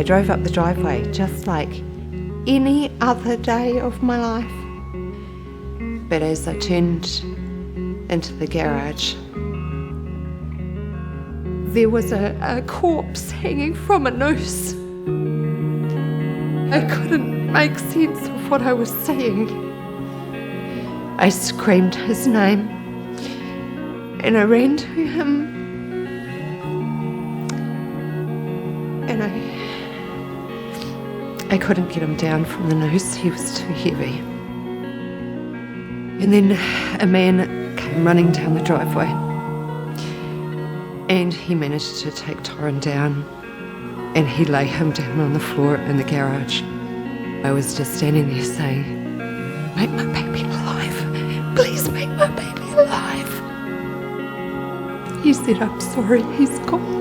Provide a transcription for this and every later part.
drove up the driveway just like any other day of my life. But as I turned into the garage, there was a corpse hanging from a noose. I couldn't make sense of what I was seeing. I screamed his name and I ran to him, and I couldn't get him down from the noose, he was too heavy. And then a man came running down the driveway and he managed to take Torrin down, and he lay him down on the floor in the garage. I was just standing there saying, "Make my baby alive, please make my baby alive." He said, "I'm sorry, he's gone."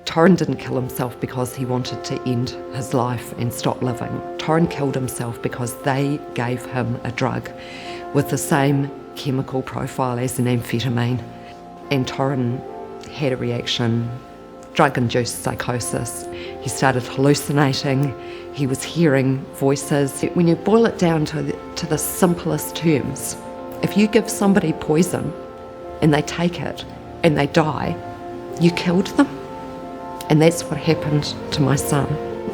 Torrin didn't kill himself because he wanted to end his life and stop living. Torrin killed himself because they gave him a drug with the same chemical profile as an amphetamine. And Torrin had a reaction, drug-induced psychosis. He started hallucinating, he was hearing voices. When you boil it down to the simplest terms, if you give somebody poison and they take it and they die, you killed them. And that's what happened to my son.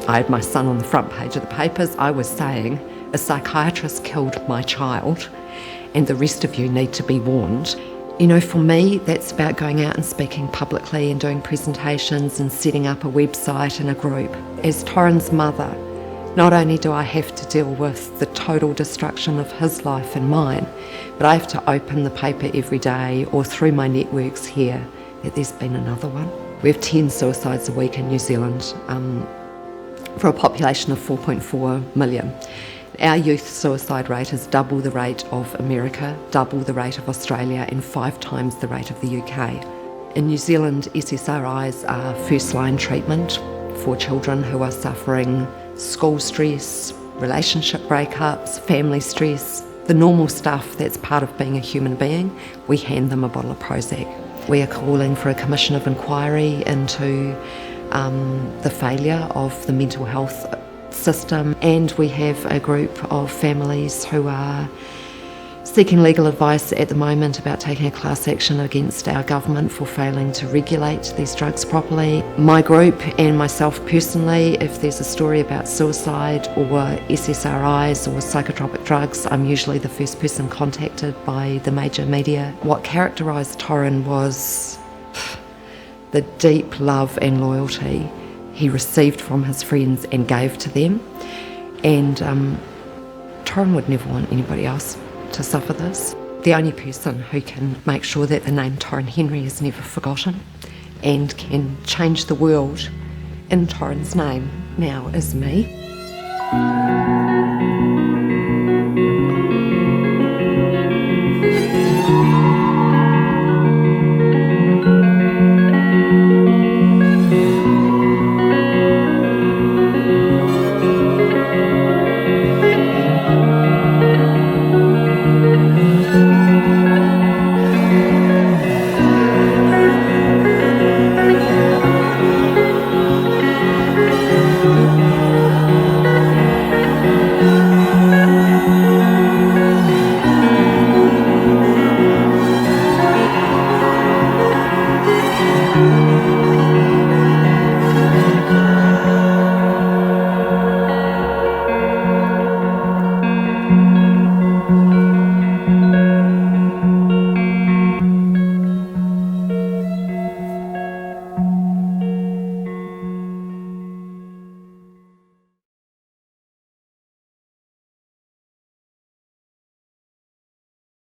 I had my son on the front page of the papers. I was saying, a psychiatrist killed my child and the rest of you need to be warned. You know, for me, that's about going out and speaking publicly and doing presentations and setting up a website and a group. As Torrin's mother, not only do I have to deal with the total destruction of his life and mine, but I have to open the paper every day or through my networks here that there's been another one. We have 10 suicides a week in New Zealand for a population of 4.4 million. Our youth suicide rate is double the rate of America, double the rate of Australia, and 5 times the rate of the UK. In New Zealand, SSRIs are first-line treatment for children who are suffering school stress, relationship breakups, family stress, the normal stuff that's part of being a human being. We hand them a bottle of Prozac. We are calling for a commission of inquiry into the failure of the mental health system, and we have a group of families who are seeking legal advice at the moment about taking a class action against our government for failing to regulate these drugs properly. My group and myself personally, if there's a story about suicide or SSRIs or psychotropic drugs, I'm usually the first person contacted by the major media. What characterised Torrin was the deep love and loyalty he received from his friends and gave to them, and Torrin would never want anybody else to suffer this. The only person who can make sure that the name Torrin Henry is never forgotten and can change the world in Torrin's name now is me.